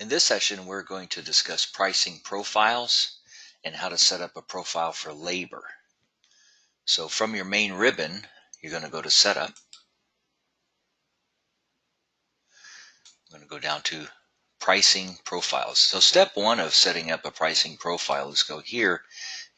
In this session, we're going to discuss pricing profiles and how to set up a profile for labor. So from your main ribbon, you're going to go to Setup. I'm going to go down to Pricing Profiles. So step one of setting up a pricing profile is go here,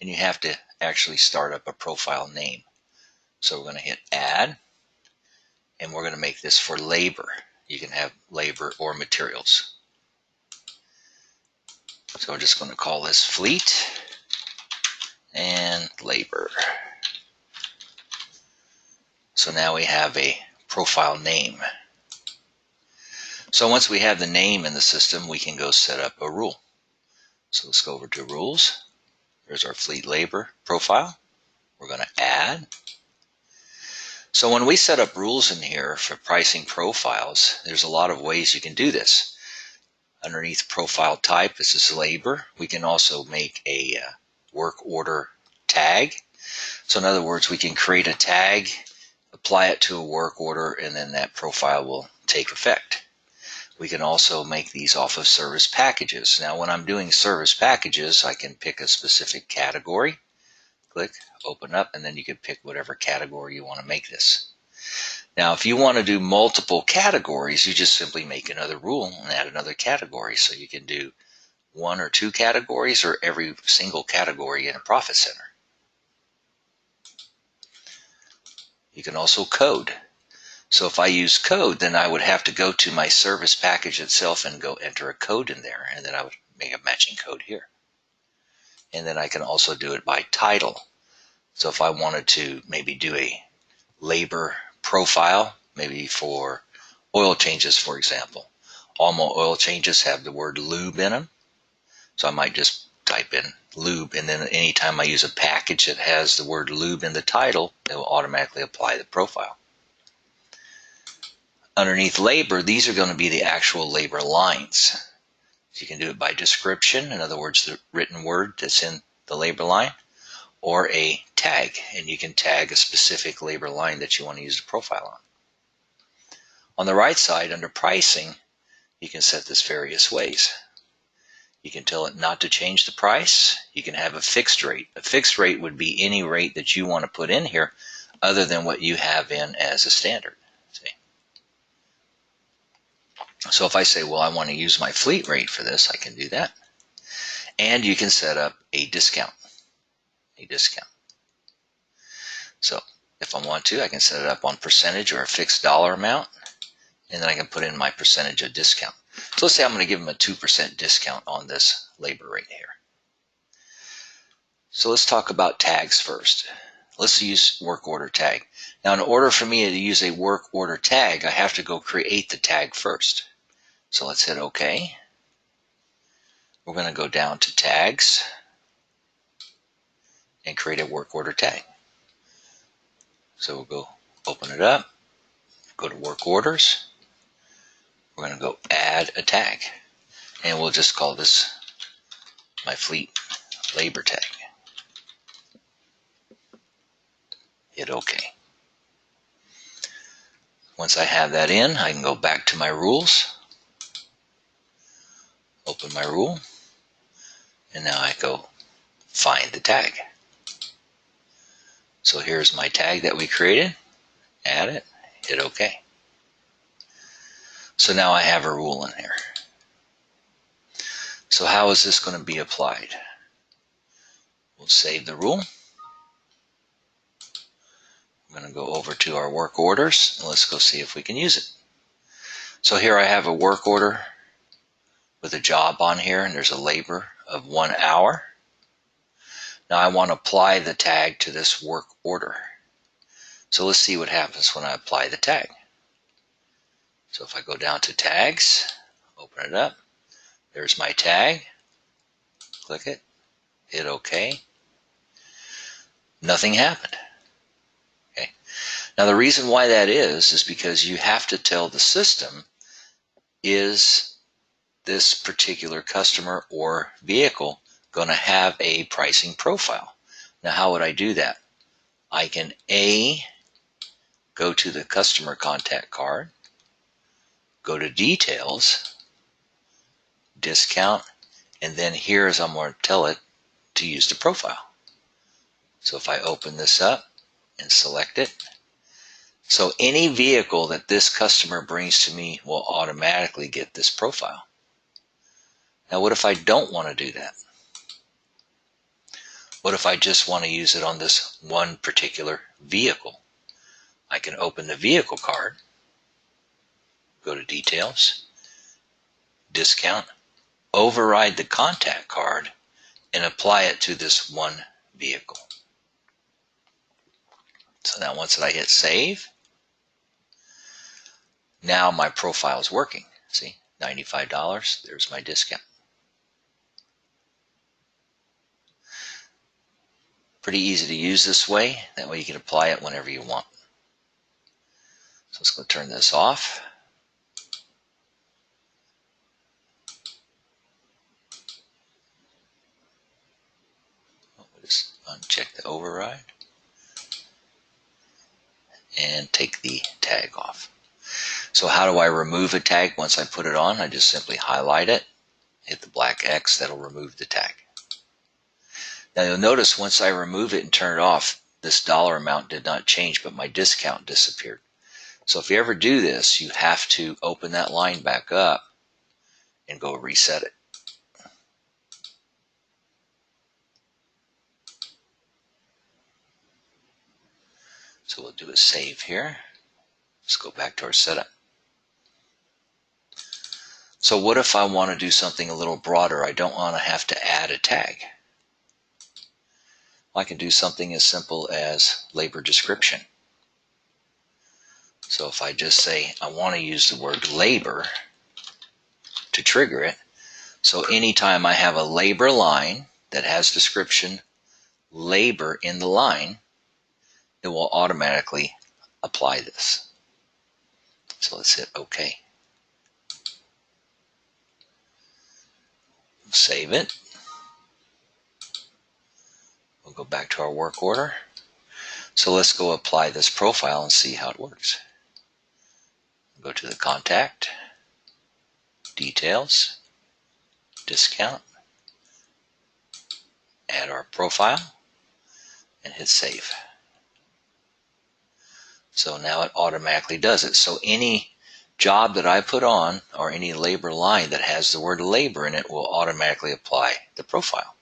and you have to actually start up a profile name. So we're going to hit Add, and we're going to make this for labor. You can have labor or materials. So we're just going to call this Fleet and Labor. So now we have a profile name. So once we have the name in the system, we can go set up a rule. So let's go over to Rules. There's our Fleet Labor profile. We're going to add. So when we set up rules in here for pricing profiles, there's a lot of ways you can do this. Underneath profile type, this is labor. We can also make a work order tag. So in other words, we can create a tag, apply it to a work order, and then that profile will take effect. We can also make these off of service packages. Now when I'm doing service packages, I can pick a specific category, click, open up, and then you can pick whatever category you want to make this. Now if you want to do multiple categories, you just simply make another rule and add another category. So you can do one or two categories or every single category in a profit center. You can also code. So if I use code, then I would have to go to my service package itself and go enter a code in there, and then I would make a matching code here. And then I can also do it by title. So if I wanted to maybe do a labor profile, maybe for oil changes, for example. All my oil changes have the word lube in them. So I might just type in lube, and then anytime I use a package that has the word lube in the title, it will automatically apply the profile. Underneath labor, these are going to be the actual labor lines. So you can do it by description, in other words, the written word that's in the labor line, or a tag, and you can tag a specific labor line that you want to use the profile on. On the right side, under pricing, you can set this various ways. You can tell it not to change the price. You can have a fixed rate. A fixed rate would be any rate that you want to put in here other than what you have in as a standard. See? So if I say, well, I want to use my fleet rate for this, I can do that. And you can set up a discount. So if I want to, I can set it up on percentage or a fixed dollar amount, and then I can put in my percentage of discount. So let's say I'm going to give them a 2% discount on this labor rate here. So let's talk about tags first. Let's use work order tag. Now in order for me to use a work order tag, I have to go create the tag first. So let's hit OK. We're going to go down to tags and create a work order tag. So we'll go open it up, go to work orders. We're going to go add a tag, and we'll just call this my fleet labor tag. Hit OK. Once I have that in, I can go back to my rules, open my rule, and now I go find the tag. So here's my tag that we created, add it, hit OK. So now I have a rule in here. So how is this going to be applied? We'll save the rule. I'm going to go over to our work orders, and let's go see if we can use it. So here I have a work order with a job on here, and there's a labor of 1 hour. Now I want to apply the tag to this work order. So let's see what happens when I apply the tag. So if I go down to tags, open it up, there's my tag, click it, hit OK. Nothing happened. Okay. Now the reason why that is because you have to tell the system, is this particular customer or vehicle going to have a pricing profile? Now how would I do that? I can go to the customer contact card, go to details, discount, and then here's I'm going to tell it to use the profile. So if I open this up and select it, so any vehicle that this customer brings to me will automatically get this profile. Now what if I don't want to do that? What if I just want to use it on this one particular vehicle? I can open the vehicle card, go to details, discount, override the contact card, and apply it to this one vehicle. So now once I hit save, now my profile is working. See, $95, there's my discount. Pretty easy to use this way. That way you can apply it whenever you want. So let's go turn this off. We'll just uncheck the override and take the tag off. So how do I remove a tag once I put it on? I just simply highlight it, hit the black X, that'll remove the tag. Now you'll notice once I remove it and turn it off, this dollar amount did not change, but my discount disappeared. So if you ever do this, you have to open that line back up and go reset it. So we'll do a save here. Let's go back to our setup. So what if I want to do something a little broader? I don't want to have to add a tag. I can do something as simple as labor description. So if I just say I want to use the word labor to trigger it, so anytime I have a labor line that has description labor in the line, it will automatically apply this. So let's hit OK. Save it. We'll go back to our work order. So let's go apply this profile and see how it works. Go to the contact, details, discount, add our profile, and hit save. So now it automatically does it. So any job that I put on or any labor line that has the word labor in it will automatically apply the profile.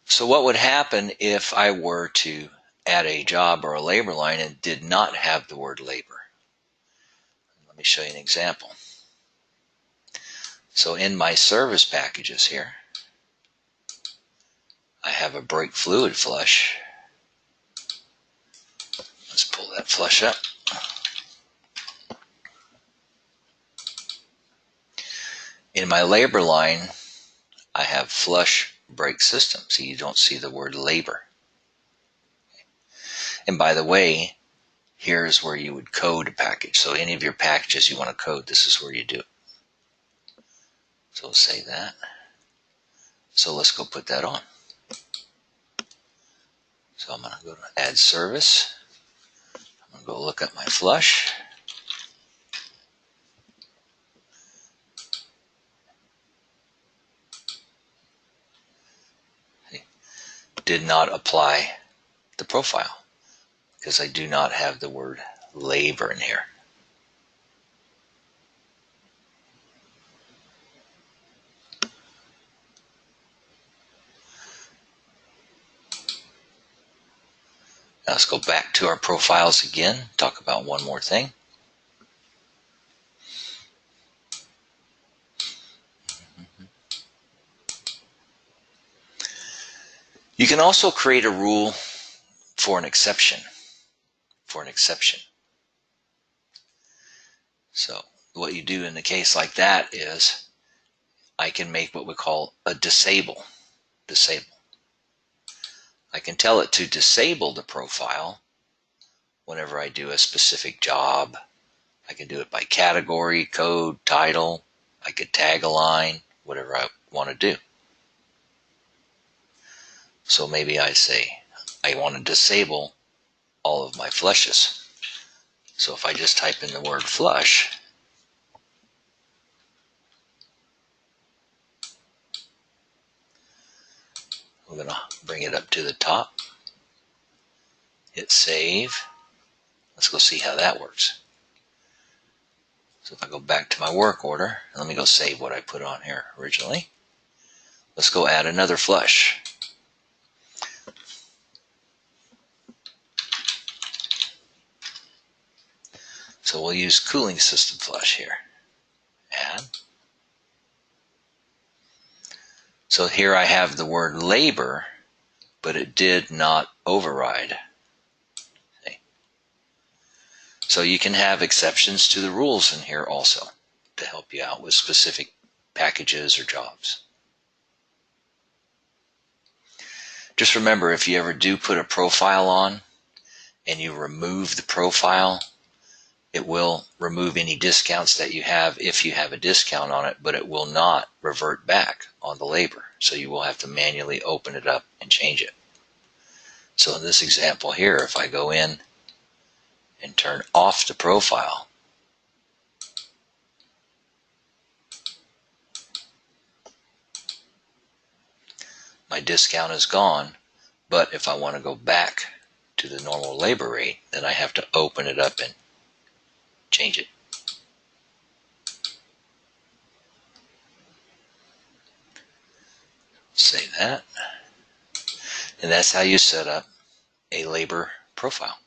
So what would happen if I were to add a job or a labor line and did not have the word labor? Let me show you an example. So in my service packages here, I have a brake fluid flush. Let's pull that flush up. In my labor line, I have flush brake system. So you don't see the word labor. And by the way, here's where you would code a package. So any of your packages you want to code, this is where you do it. So we'll say that. So let's go put that on. So I'm going to go to add service. I'm going to go look up my flush. Did not apply the profile because I do not have the word labor in here. Now let's go back to our profiles again, talk about one more thing. You can also create a rule for an exception. So what you do in a case like that is I can make what we call a disable. I can tell it to disable the profile whenever I do a specific job. I can do it by category, code, title. I could tag a line, whatever I want to do. So maybe I say I want to disable all of my flushes. So if I just type in the word flush, We're going to bring it up to the top. Hit save. Let's go see how that works. So if I go back to my work order, let me go save what I put on here originally. Let's go add another flush. So we'll use cooling system flush here. Add. So here I have the word labor, but it did not override. See? So you can have exceptions to the rules in here also to help you out with specific packages or jobs. Just remember, if you ever do put a profile on and you remove the profile, it will remove any discounts that you have if you have a discount on it, but it will not revert back on the labor. So you will have to manually open it up and change it. So in this example here, if I go in and turn off the profile, my discount is gone. But if I want to go back to the normal labor rate, then I have to open it up and change it. Save that. And that's how you set up a labor profile.